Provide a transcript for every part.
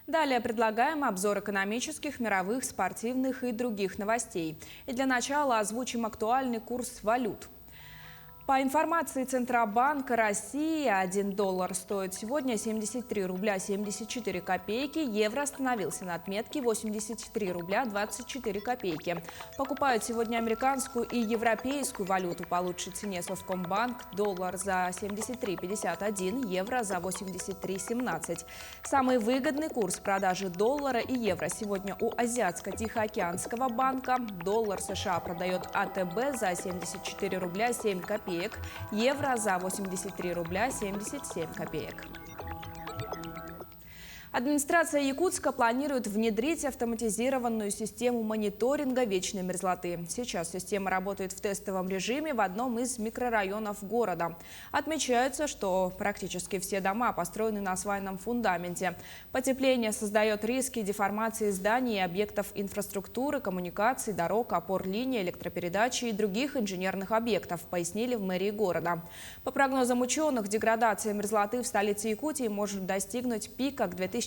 Далее предлагаем обзор экономических, мировых, спортивных и других новостей. И для начала озвучим актуальный курс валют. По информации Центробанка России, 1 доллар стоит сегодня 73 рубля 74 копейки, евро остановился на отметке 83 рубля 24 копейки. Покупают сегодня американскую и европейскую валюту по лучшей цене Совкомбанк: доллар за 73,51, евро за 83,17. Самый выгодный курс продажи доллара и евро сегодня у Азиатско-Тихоокеанского банка. Доллар США продает АТБ за 74 рубля 7 копеек. Евро за 83 рубля 77 копеек. Администрация Якутска планирует внедрить автоматизированную систему мониторинга вечной мерзлоты. Сейчас система работает в тестовом режиме в одном из микрорайонов города. Отмечается, что практически все дома построены на свайном фундаменте. Потепление создает риски деформации зданий и объектов инфраструктуры, коммуникаций, дорог, опор линий, электропередачи и других инженерных объектов, пояснили в мэрии города. По прогнозам ученых, деградация мерзлоты в столице Якутии может достигнуть пика к 2030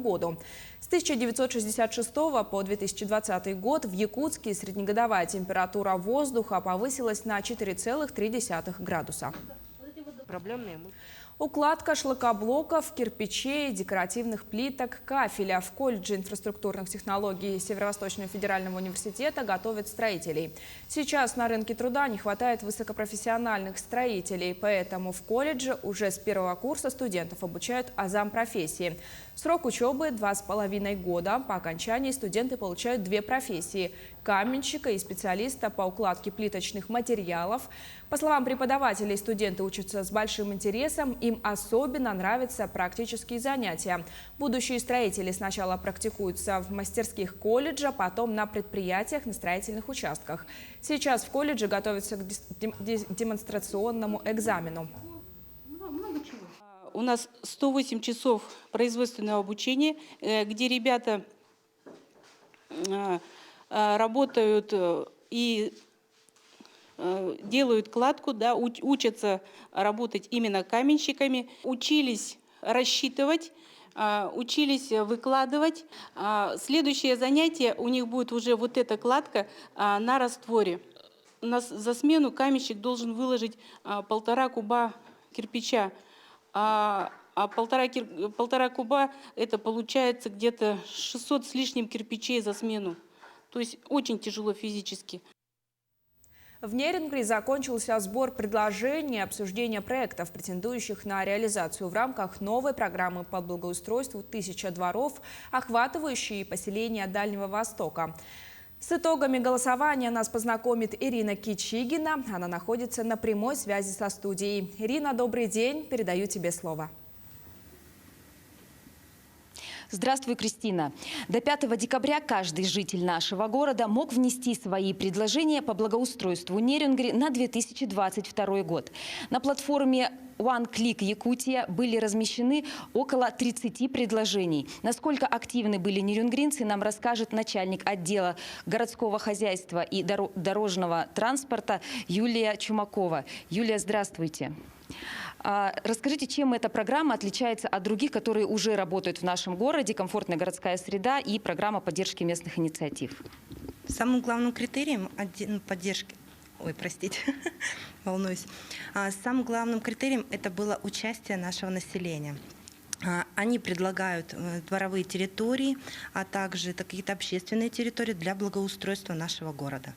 году. С 1966 по 2020 год в Якутске среднегодовая температура воздуха повысилась на 4,3 градуса. Укладка шлакоблоков, кирпичей, декоративных плиток, кафеля. В колледже инфраструктурных технологий Северо-Восточного федерального университета готовят строителей. Сейчас на рынке труда не хватает высокопрофессиональных строителей, поэтому в колледже уже с первого курса студентов обучают азам профессии. Срок учебы 2,5 года. По окончании студенты получают 2 профессии – каменщика и специалиста по укладке плиточных материалов. По словам преподавателей, студенты учатся с большим интересом, им особенно нравятся практические занятия. Будущие строители сначала практикуются в мастерских колледжа, потом на предприятиях, на строительных участках. Сейчас в колледже готовятся к демонстрационному экзамену. У нас 108 часов производственного обучения, где ребята работают и делают кладку, да, учатся работать именно каменщиками, учились рассчитывать, учились выкладывать. Следующее занятие у них будет уже вот эта кладка на растворе. У нас за смену каменщик должен выложить 1,5 куба кирпича. А полтора куба – это получается где-то 600 с лишним кирпичей за смену. То есть очень тяжело физически. В Нерюнгри закончился сбор предложений, обсуждение проектов, претендующих на реализацию в рамках новой программы по благоустройству «1000 дворов», охватывающей поселения Дальнего Востока. С итогами голосования нас познакомит Ирина Кичигина. Она находится на прямой связи со студией. Ирина, добрый день. Передаю тебе слово. Здравствуй, Кристина. До 5 декабря каждый житель нашего города мог внести свои предложения по благоустройству Нерюнгри на 2022 год. На платформе OneClick Якутия были размещены около 30 предложений. Насколько активны были нерюнгринцы, нам расскажет начальник отдела городского хозяйства и дорожного транспорта Юлия Чумакова. Юлия, здравствуйте. Расскажите, чем эта программа отличается от других, которые уже работают в нашем городе, комфортная городская среда и программа поддержки местных инициатив? Самым главным критерием поддержки, волнуюсь, самым главным критерием это было участие нашего населения. Они предлагают дворовые территории, а также какие-то общественные территории для благоустройства нашего города.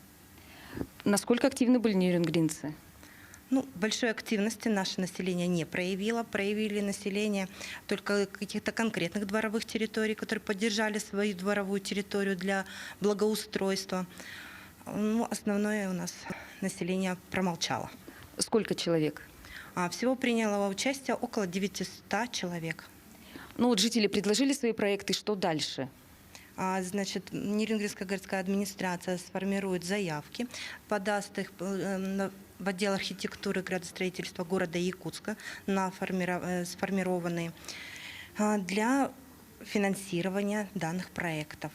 Насколько активны были нерюнгринцы? Большой активности наше население не проявило. Проявили население только каких-то конкретных дворовых территорий, которые поддержали свою дворовую территорию для благоустройства. Основное у нас население промолчало. Сколько человек? Всего приняло участие около 900 человек. Жители предложили свои проекты, что дальше? Значит, Нерюнгринская городская администрация сформирует заявки, подаст их в отдел архитектуры и градостроительства города Якутска, сформированные для финансирования данных проектов.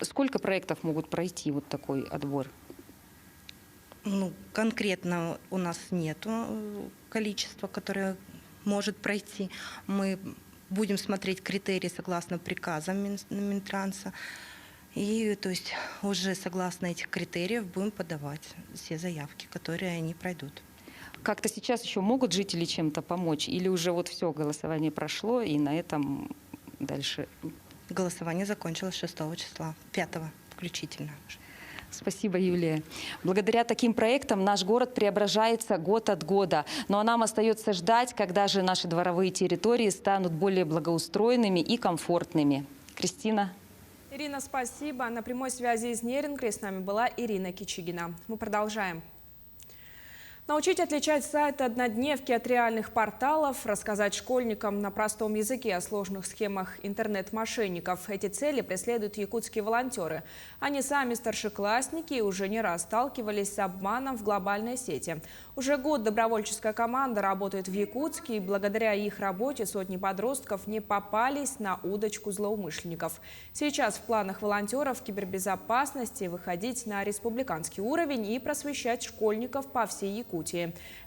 Сколько проектов могут пройти вот такой отбор? Конкретно у нас нет количества, которое может пройти. Мы будем смотреть критерии согласно приказам Минтранса. И то есть уже согласно этих критериев будем подавать все заявки, которые они пройдут. Как-то сейчас еще могут жители чем-то помочь? Или уже вот все, голосование прошло, и на этом дальше? Голосование закончилось 6 числа, 5 включительно. Спасибо, Юлия. Благодаря таким проектам наш город преображается год от года. Ну а нам остается ждать, когда же наши дворовые территории станут более благоустроенными и комфортными. Кристина. Ирина, спасибо. На прямой связи из Нерюнгри с нами была Ирина Кичигина. Мы продолжаем. Научить отличать сайты-однодневки от реальных порталов, рассказать школьникам на простом языке о сложных схемах интернет-мошенников. Эти цели преследуют якутские волонтеры. Они сами старшеклассники и уже не раз сталкивались с обманом в глобальной сети. Уже год добровольческая команда работает в Якутске, и благодаря их работе сотни подростков не попались на удочку злоумышленников. Сейчас в планах волонтеров кибербезопасности выходить на республиканский уровень и просвещать школьников по всей Якутии.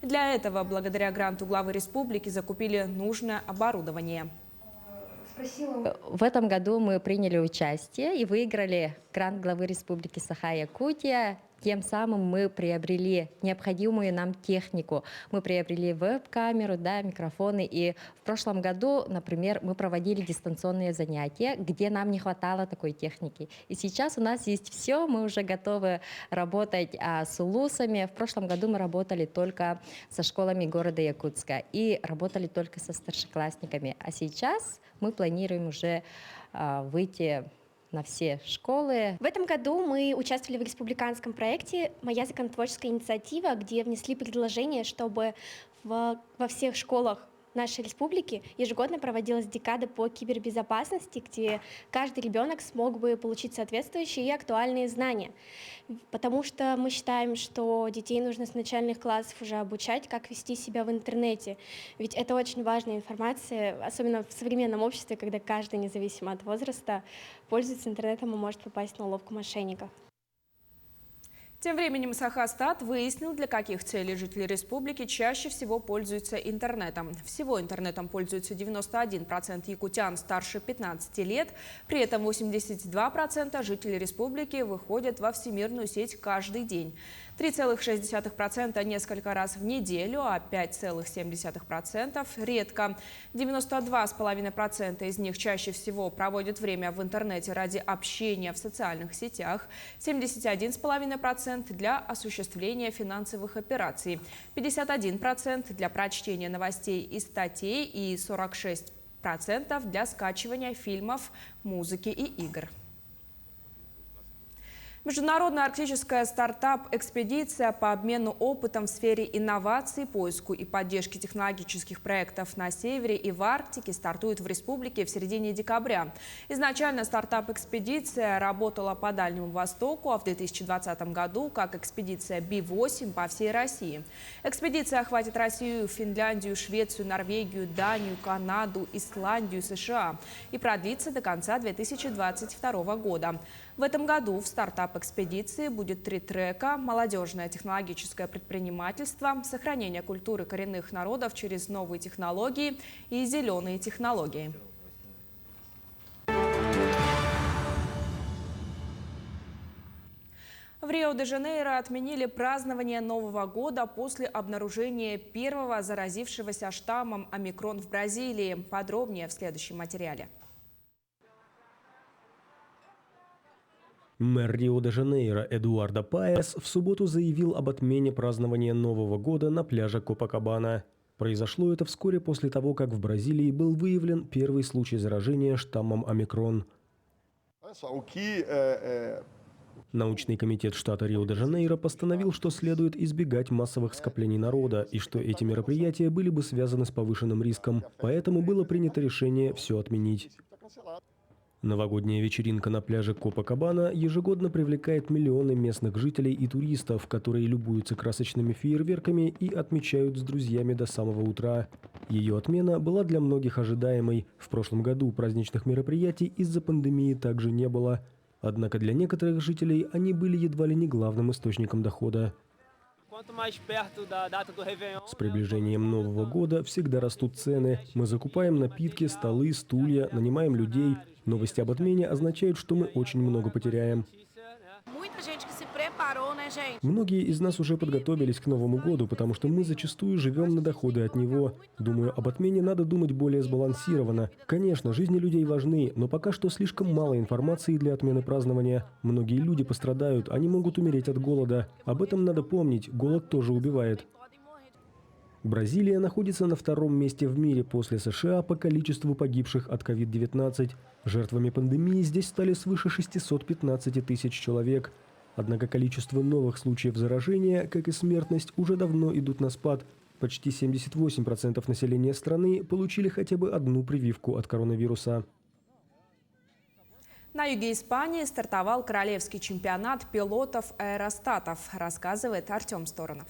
Для этого, благодаря гранту главы республики, закупили нужное оборудование. В этом году мы приняли участие и выиграли грант главы республики Саха-Якутия. Тем самым мы приобрели необходимую нам технику. Мы приобрели веб-камеру, микрофоны. И в прошлом году, например, мы проводили дистанционные занятия, где нам не хватало такой техники. И сейчас у нас есть все, мы уже готовы работать с улусами. В прошлом году мы работали только со школами города Якутска и работали только со старшеклассниками. А сейчас мы планируем уже выйти на все школы. В этом году мы участвовали в республиканском проекте «Моя законотворческая инициатива», где внесли предложение, чтобы во всех школах нашей республики ежегодно проводилась декада по кибербезопасности, где каждый ребенок смог бы получить соответствующие и актуальные знания. Потому что мы считаем, что детей нужно с начальных классов уже обучать, как вести себя в интернете. Ведь это очень важная информация, особенно в современном обществе, когда каждый, независимо от возраста, пользуется интернетом и может попасть на уловку мошенников. Тем временем Сахастат выяснил, для каких целей жители республики чаще всего пользуются интернетом. Всего интернетом пользуются 91% якутян старше 15 лет. При этом 82% жителей республики выходят во всемирную сеть каждый день. 3,6% несколько раз в неделю, а 5,7% редко. 92,5% из них чаще всего проводят время в интернете ради общения в социальных сетях, 71,5% для осуществления финансовых операций, 51% для прочтения новостей и статей и 46% для скачивания фильмов, музыки и игр. Международная арктическая стартап-экспедиция по обмену опытом в сфере инноваций, поиску и поддержки технологических проектов на севере и в Арктике стартует в республике в середине декабря. Изначально стартап-экспедиция работала по Дальнему Востоку, а в 2020 году как экспедиция B8 по всей России. Экспедиция охватит Россию, Финляндию, Швецию, Норвегию, Данию, Канаду, Исландию, США и продлится до конца 2022 года. В этом году в стартап-экспедиции будет 3 трека: молодежное технологическое предпринимательство, сохранение культуры коренных народов через новые технологии и зеленые технологии. В Рио-де-Жанейро отменили празднование Нового года после обнаружения первого заразившегося штаммом омикрон в Бразилии. Подробнее в следующем материале. Мэр Рио-де-Жанейро Эдуардо Паэс в субботу заявил об отмене празднования Нового года на пляже Копакабана. Произошло это вскоре после того, как в Бразилии был выявлен первый случай заражения штаммом омикрон. Научный комитет штата Рио-де-Жанейро постановил, что следует избегать массовых скоплений народа и что эти мероприятия были бы связаны с повышенным риском, поэтому было принято решение все отменить. Новогодняя вечеринка на пляже Копакабана ежегодно привлекает миллионы местных жителей и туристов, которые любуются красочными фейерверками и отмечают с друзьями до самого утра. Ее отмена была для многих ожидаемой. В прошлом году праздничных мероприятий из-за пандемии также не было. Однако для некоторых жителей они были едва ли не главным источником дохода. С приближением Нового года всегда растут цены. Мы закупаем напитки, столы, стулья, нанимаем людей. Новости об отмене означают, что мы очень много потеряем. Многие из нас уже подготовились к Новому году, потому что мы зачастую живем на доходы от него. Думаю, об отмене надо думать более сбалансированно. Конечно, жизни людей важны, но пока что слишком мало информации для отмены празднования. Многие люди пострадают, они могут умереть от голода. Об этом надо помнить, голод тоже убивает. Бразилия находится на втором месте в мире после США по количеству погибших от COVID-19. Жертвами пандемии здесь стали свыше 615 тысяч человек. Однако количество новых случаев заражения, как и смертность, уже давно идут на спад. Почти 78% населения страны получили хотя бы одну прививку от коронавируса. На юге Испании стартовал королевский чемпионат пилотов-аэростатов, рассказывает Артем Сторонов.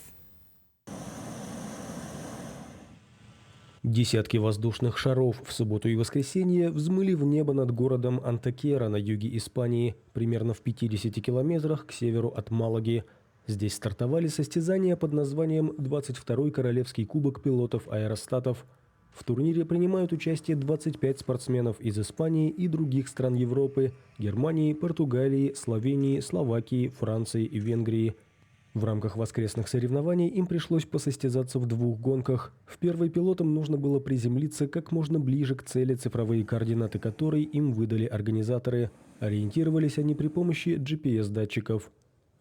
Десятки воздушных шаров в субботу и воскресенье взмыли в небо над городом Антекера на юге Испании, примерно в 50 километрах к северу от Малаги. Здесь стартовали состязания под названием «22-й Королевский кубок пилотов-аэростатов». В турнире принимают участие 25 спортсменов из Испании и других стран Европы – Германии, Португалии, Словении, Словакии, Франции и Венгрии. В рамках воскресных соревнований им пришлось посостязаться в двух гонках. В первой пилотам нужно было приземлиться как можно ближе к цели, цифровые координаты которой им выдали организаторы. Ориентировались они при помощи GPS-датчиков.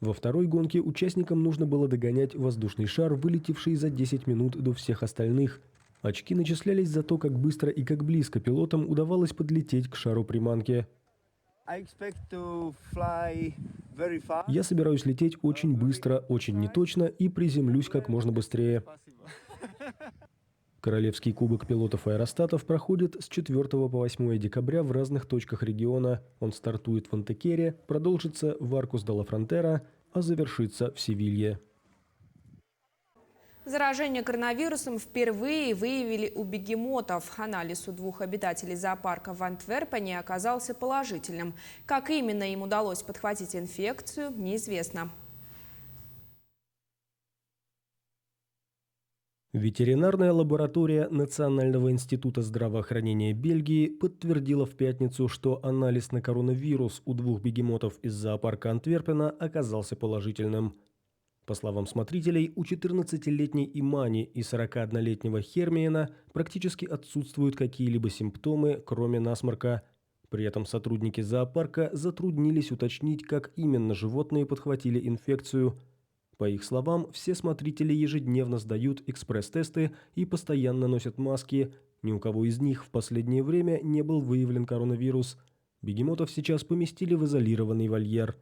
Во второй гонке участникам нужно было догонять воздушный шар, вылетевший за 10 минут до всех остальных. Очки начислялись за то, как быстро и как близко пилотам удавалось подлететь к шару-приманке. Я собираюсь лететь очень быстро, очень неточно и приземлюсь как можно быстрее. Королевский кубок пилотов-аэростатов проходит с 4 по 8 декабря в разных точках региона. Он стартует в Антекере, продолжится в Аркус-де-ла-Фронтера, а завершится в Севилье. Заражение коронавирусом впервые выявили у бегемотов. Анализ у двух обитателей зоопарка в Антверпене оказался положительным. Как именно им удалось подхватить инфекцию, неизвестно. Ветеринарная лаборатория Национального института здравоохранения Бельгии подтвердила в пятницу, что анализ на коронавирус у двух бегемотов из зоопарка Антверпена оказался положительным. По словам смотрителей, у 14-летней Имани и 41-летнего Хермиена практически отсутствуют какие-либо симптомы, кроме насморка. При этом сотрудники зоопарка затруднились уточнить, как именно животные подхватили инфекцию. По их словам, все смотрители ежедневно сдают экспресс-тесты и постоянно носят маски. Ни у кого из них в последнее время не был выявлен коронавирус. Бегемотов сейчас поместили в изолированный вольер.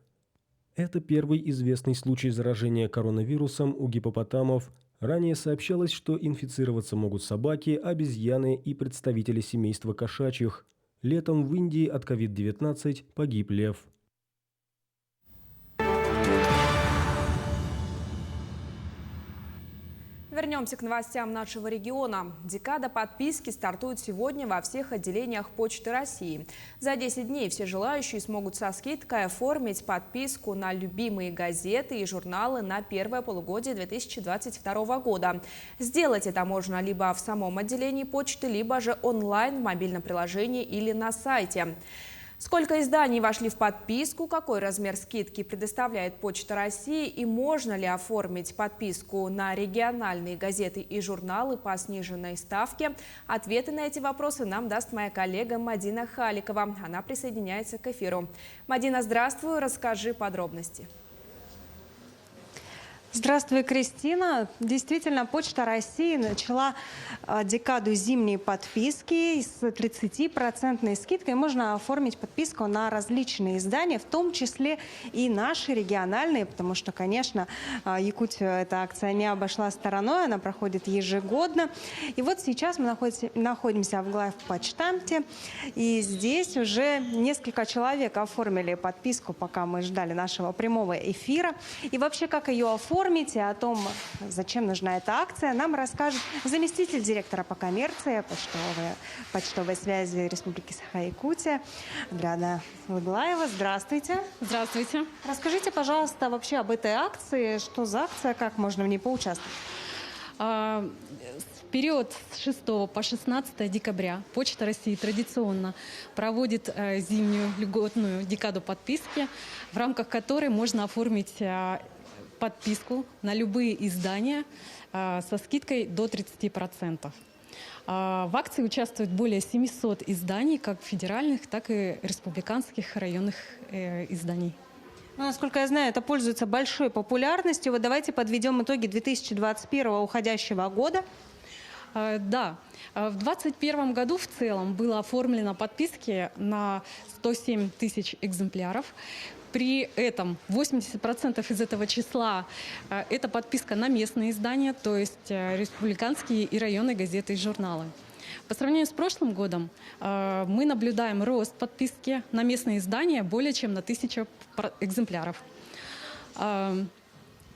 Это первый известный случай заражения коронавирусом у гиппопотамов. Ранее сообщалось, что инфицироваться могут собаки, обезьяны и представители семейства кошачьих. Летом в Индии от COVID-19 погиб лев. Вернемся к новостям нашего региона. Декада подписки стартует сегодня во всех отделениях Почты России. За 10 дней все желающие смогут со скидкой оформить подписку на любимые газеты и журналы на первое полугодие 2022 года. Сделать это можно либо в самом отделении почты, либо же онлайн в мобильном приложении или на сайте. Сколько изданий вошли в подписку, какой размер скидки предоставляет Почта России и можно ли оформить подписку на региональные газеты и журналы по сниженной ставке? Ответы на эти вопросы нам даст моя коллега Мадина Халикова. Она присоединяется к эфиру. Мадина, здравствуй, расскажи подробности. Здравствуй, Кристина. Действительно, Почта России начала декаду зимней подписки. С 30% скидкой можно оформить подписку на различные издания, в том числе и наши региональные, потому что, конечно, Якутию эта акция не обошла стороной, она проходит ежегодно. И вот сейчас мы находимся в главпочтамте, и здесь уже несколько человек оформили подписку, пока мы ждали нашего прямого эфира. И вообще, как ее оформить? оформить и о том, зачем нужна эта акция, нам расскажет заместитель директора по коммерции, почтовой связи Республики Саха-Якутия Адриана Лыглаева. Здравствуйте. Здравствуйте. Расскажите, пожалуйста, вообще об этой акции. Что за акция, как можно в ней поучаствовать? В период с 6 по 16 декабря Почта России традиционно проводит зимнюю льготную декаду подписки, в рамках которой можно оформить подписку на любые издания со скидкой до 30%. В акции участвует более 700 изданий, как федеральных, так и республиканских районных изданий. Ну, насколько я знаю, это пользуется большой популярностью. Вот давайте подведем итоги 2021 уходящего года. Да, в 2021 году в целом было оформлено подписки на 107 тысяч экземпляров. При этом 80% из этого числа это подписка на местные издания, то есть республиканские и районные газеты и журналы. По сравнению с прошлым годом мы наблюдаем рост подписки на местные издания более чем на 1000 экземпляров.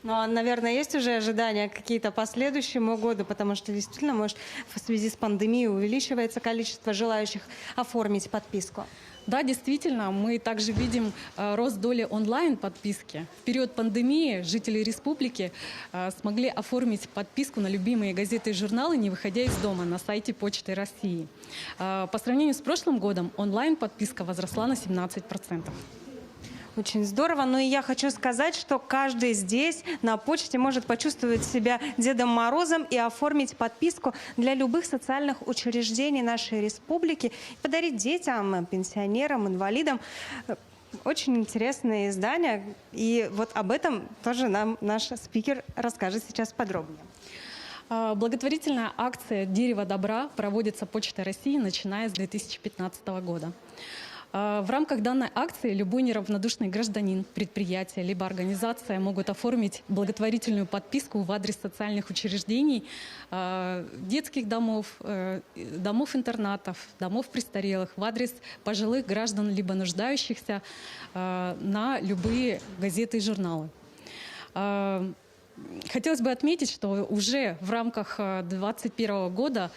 Но, наверное, есть уже ожидания какие-то по следующему году, потому что действительно, может, в связи с пандемией увеличивается количество желающих оформить подписку. Да, действительно, мы также видим рост доли онлайн-подписки. В период пандемии жители республики смогли оформить подписку на любимые газеты и журналы, не выходя из дома, на сайте Почты России. По сравнению с прошлым годом онлайн-подписка возросла на 17%. Очень здорово. Ну и я хочу сказать, что каждый здесь на почте может почувствовать себя Дедом Морозом и оформить подписку для любых социальных учреждений нашей республики, подарить детям, пенсионерам, инвалидам. Очень интересное издание. И вот об этом тоже нам наш спикер расскажет сейчас подробнее. Благотворительная акция «Дерево добра» проводится Почтой России, начиная с 2015 года. В рамках данной акции любой неравнодушный гражданин, предприятие либо организация могут оформить благотворительную подписку в адрес социальных учреждений, детских домов, домов-интернатов, домов престарелых, в адрес пожилых граждан либо нуждающихся на любые газеты и журналы. Хотелось бы отметить, что уже в рамках 2021 года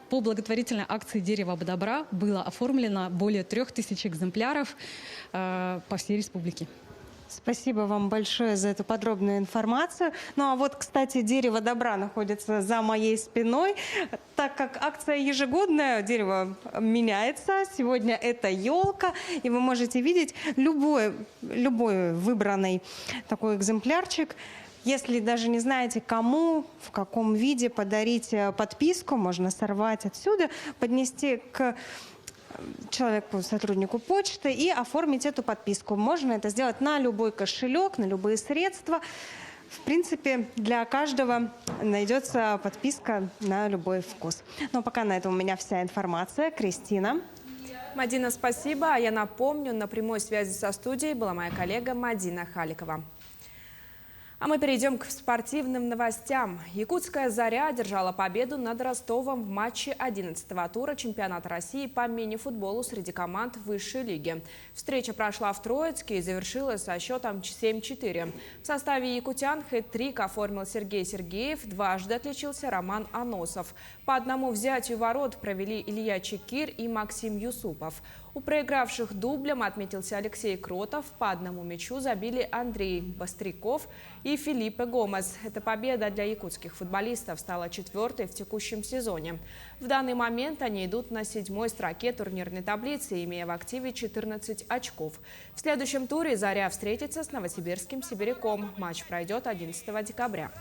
по благотворительной акции «Дерево добра» было оформлено более 3000 экземпляров по всей республике. Спасибо вам большое за эту подробную информацию. Ну а вот, кстати, «Дерево добра» находится за моей спиной. Так как акция ежегодная, дерево меняется. Сегодня это елка, и вы можете видеть любой выбранный такой экземплярчик. Если даже не знаете, кому, в каком виде подарить подписку, можно сорвать отсюда, поднести к человеку, сотруднику почты и оформить эту подписку. Можно это сделать на любой кошелек, на любые средства. В принципе, для каждого найдется подписка на любой вкус. Но пока на этом у меня вся информация. Кристина. Мадина, спасибо. А я напомню, на прямой связи со студией была моя коллега Мадина Халикова. А мы перейдем к спортивным новостям. Якутская «Заря» одержала победу над Ростовом в матче 11-го тура чемпионата России по мини-футболу среди команд высшей лиги. Встреча прошла в Троицке и завершилась со счетом 7-4. В составе якутян хэт-трик оформил Сергей Сергеев, дважды отличился Роман Аносов. По одному взятию ворот провели Илья Чекир и Максим Юсупов. У проигравших дублем отметился Алексей Кротов. По одному мячу забили Андрей Бастряков и Филиппе Гомес. Эта победа для якутских футболистов стала 4-й в текущем сезоне. В данный момент они идут на 7-й строке турнирной таблицы, имея в активе 14 очков. В следующем туре «Заря» встретится с новосибирским «Сибиряком». Матч пройдет 11 декабря.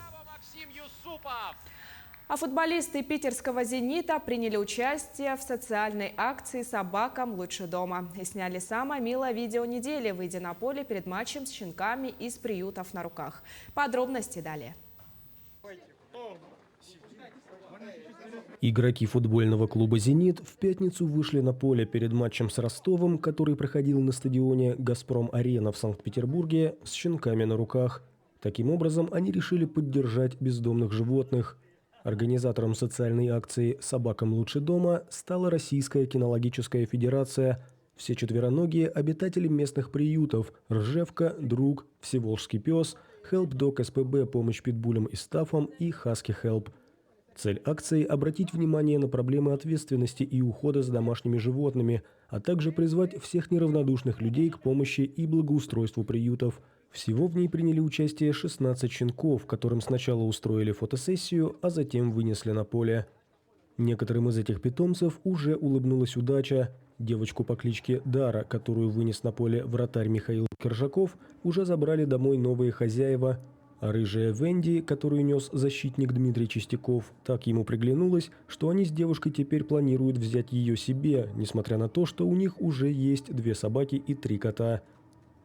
А футболисты питерского «Зенита» приняли участие в социальной акции «Собакам лучше дома» и сняли самое милое видео недели, выйдя на поле перед матчем с щенками из приютов на руках. Подробности далее. Игроки футбольного клуба «Зенит» в пятницу вышли на поле перед матчем с Ростовом, который проходил на стадионе «Газпром-Арена» в Санкт-Петербурге, с щенками на руках. Таким образом, они решили поддержать бездомных животных. Организатором социальной акции «Собакам лучше дома» стала Российская кинологическая федерация. Все четвероногие – обитатели местных приютов – Ржевка, Друг, Всеволжский пес, HelpDog СПБ «Помощь питбулям и стаффам» и Husky Help. Цель акции – обратить внимание на проблемы ответственности и ухода за домашними животными, а также призвать всех неравнодушных людей к помощи и благоустройству приютов. Всего в ней приняли участие 16 щенков, которым сначала устроили фотосессию, а затем вынесли на поле. Некоторым из этих питомцев уже улыбнулась удача. Девочку по кличке Дара, которую вынес на поле вратарь Михаил Кержаков, уже забрали домой новые хозяева. А рыжая Венди, которую нес защитник Дмитрий Чистяков, так ему приглянулась, что они с девушкой теперь планируют взять ее себе, несмотря на то, что у них уже есть 2 собаки и 3 кота.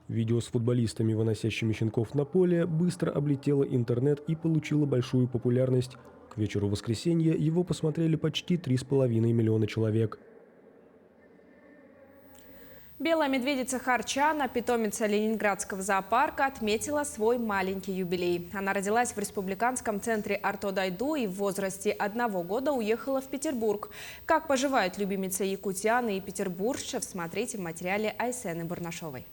Видео с футболистами, выносящими щенков на поле, быстро облетело интернет и получило большую популярность. К вечеру воскресенья его посмотрели почти 3,5 миллиона человек. Белая медведица Харчана, питомица Ленинградского зоопарка, отметила свой маленький юбилей. Она родилась в республиканском центре Артодайду и в возрасте 1 года уехала в Петербург. Как поживает любимица якутяны и петербуржцев, смотрите в материале Айсены Бурнашовой.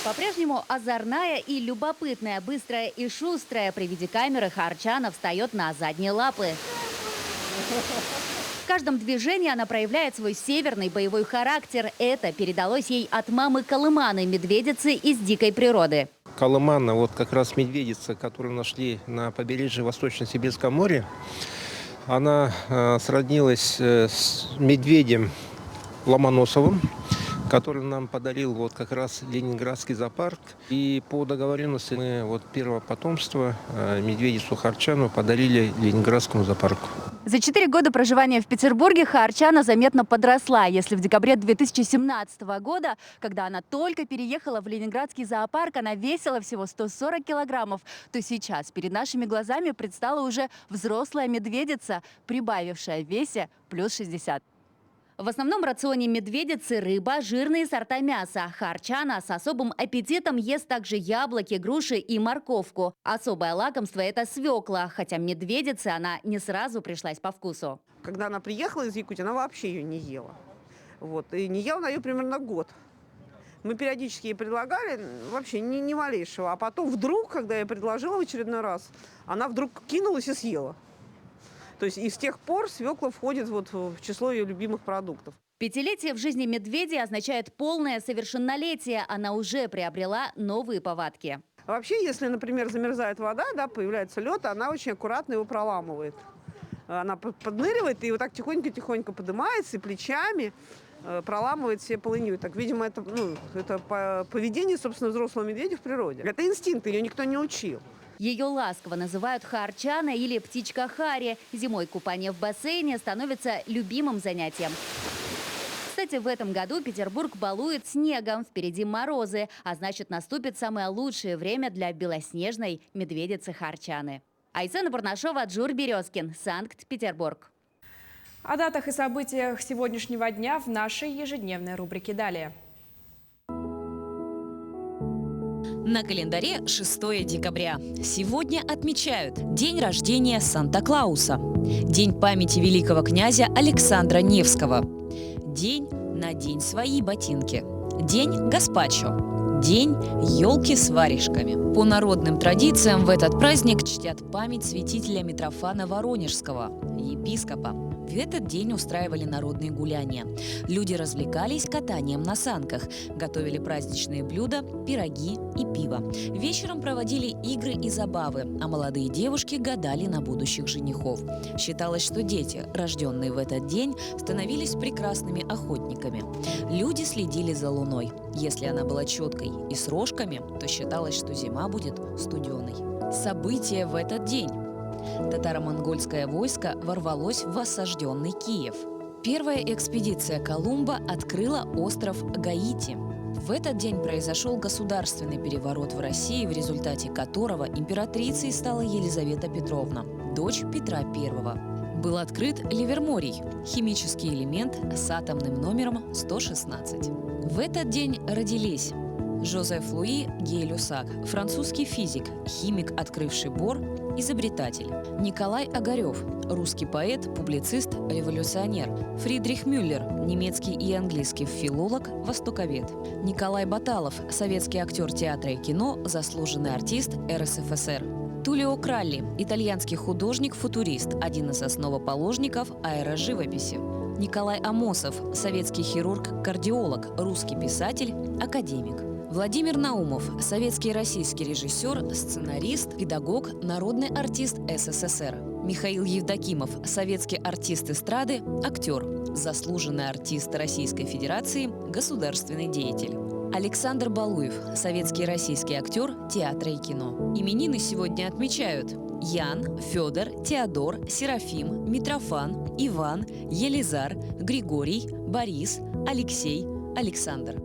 По-прежнему озорная и любопытная, быстрая и шустрая, при виде камеры Харчана встает на задние лапы. В каждом движении она проявляет свой северный боевой характер. Это передалось ей от мамы Колыманы, медведицы из дикой природы. Колымана, вот как раз медведица, которую нашли на побережье Восточно-Сибирского моря, она сроднилась с медведем Ломоносовым, который нам подарил вот как раз Ленинградский зоопарк. И по договоренности мы вот первого потомства, медведицу Харчану, подарили Ленинградскому зоопарку. За 4 года проживания в Петербурге Харчана заметно подросла. Если в декабре 2017 года, когда она только переехала в Ленинградский зоопарк, она весила всего 140 килограммов, то сейчас перед нашими глазами предстала уже взрослая медведица, прибавившая в весе плюс 60. В основном рационе медведицы рыба, жирные сорта мяса. Харчана с особым аппетитом ест также яблоки, груши и морковку. Особое лакомство – это свекла, хотя медведице она не сразу пришлась по вкусу. Когда она приехала из Якутии, она вообще ее не ела. Вот. И не ела она ее примерно год. Мы периодически ей предлагали, вообще ни малейшего. А потом вдруг, когда я предложила в очередной раз, она вдруг кинулась и съела. То есть и с тех пор свекла входит вот в число ее любимых продуктов. 5-летие в жизни медведя означает полное совершеннолетие. Она уже приобрела новые повадки. Вообще, если, например, замерзает вода, да, появляется лед, она очень аккуратно его проламывает. Она подныривает и вот так тихонько-тихонько поднимается и плечами проламывает все полынью. Так, видимо, это поведение, собственно, взрослого медведя в природе. Это инстинкт, ее никто не учил. Ее ласково называют Харчана или птичка Хари. Зимой купание в бассейне становится любимым занятием. Кстати, в этом году Петербург балует снегом, впереди морозы, а значит, наступит самое лучшее время для белоснежной медведицы Харчаны. Айсена Бурнашова, Джур Березкин, Санкт-Петербург. О датах и событиях сегодняшнего дня в нашей ежедневной рубрике «Далее». На календаре 6 декабря. Сегодня отмечают День рождения Санта-Клауса, День памяти великого князя Александра Невского, День «Надень свои ботинки», День гаспачо, День елки с варежками. По народным традициям в этот праздник чтят память святителя Митрофана Воронежского, епископа. В этот день устраивали народные гуляния. Люди развлекались катанием на санках, готовили праздничные блюда, пироги и пиво. Вечером проводили игры и забавы, а молодые девушки гадали на будущих женихов. Считалось, что дети, рожденные в этот день, становились прекрасными охотниками. Люди следили за луной. Если она была четкой и с рожками, то считалось, что зима будет студеной. События в этот день. Татаро-монгольское войско ворвалось в осажденный Киев. Первая экспедиция Колумба открыла остров Гаити. В этот день произошел государственный переворот в России, в результате которого императрицей стала Елизавета Петровна, дочь Петра I. Был открыт Ливерморий – химический элемент с атомным номером 116. В этот день родились Жозеф Луи Гей-Люсак, французский физик, химик, открывший бор, изобретатель. Николай Огарев – русский поэт, публицист, революционер. Фридрих Мюллер – немецкий и английский филолог, востоковед. Николай Баталов – советский актер театра и кино, заслуженный артист РСФСР. Тулио Кралли – итальянский художник-футурист, один из основоположников аэроживописи. Николай Амосов – советский хирург-кардиолог, русский писатель, академик. Владимир Наумов – советский и российский режиссер, сценарист, педагог, народный артист СССР. Михаил Евдокимов – советский артист эстрады, актер, заслуженный артист Российской Федерации, государственный деятель. Александр Балуев – советский и российский актер театра и кино. Именины сегодня отмечают Ян, Федор, Теодор, Серафим, Митрофан, Иван, Елизар, Григорий, Борис, Алексей, Александр.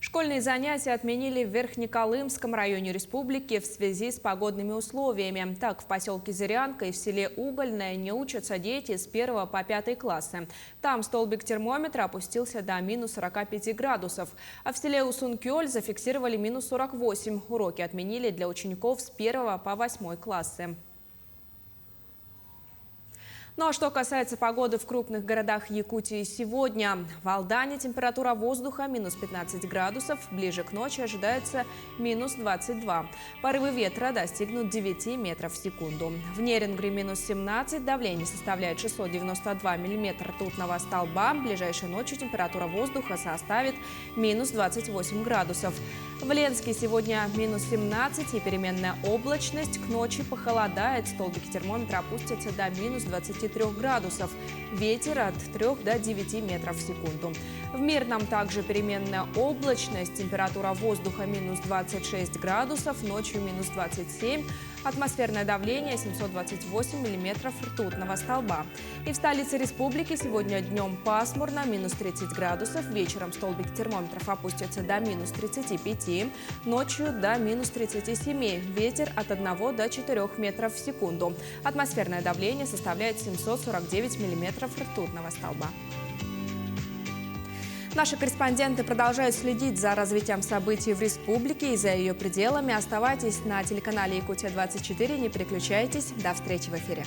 Школьные занятия отменили в Верхнеколымском районе республики в связи с погодными условиями. Так, в поселке Зырянка и в селе Угольное не учатся дети с 1 по 5 классы. Там столбик термометра опустился до минус 45 градусов. А в селе Усункёль зафиксировали минус 48. Уроки отменили для учеников с 1 по 8 классы. Ну а что касается погоды в крупных городах Якутии сегодня. В Алдане температура воздуха минус 15 градусов, ближе к ночи ожидается минус 22. Порывы ветра достигнут 9 метров в секунду. В Нерингре минус 17, давление составляет 692 миллиметра ртутного столба. Ближайшей ночью температура воздуха составит минус 28 градусов. В Ленске сегодня минус 17 и переменная облачность. К ночи похолодает, столбики термометра опустятся до минус 23 градусов. Ветер от 3 до 9 метров в секунду. В Мирном также переменная облачность. Температура воздуха минус 26 градусов, ночью минус 27. Атмосферное давление 728 миллиметров ртутного столба. И в столице республики сегодня днем пасмурно, минус 30 градусов. Вечером столбик термометров опустится до минус 35. Ночью до минус 37. Ветер от 1 до 4 метров в секунду. Атмосферное давление составляет 749 миллиметров ртутного столба. Наши корреспонденты продолжают следить за развитием событий в республике и за ее пределами. Оставайтесь на телеканале Якутия-24, не переключайтесь. До встречи в эфире.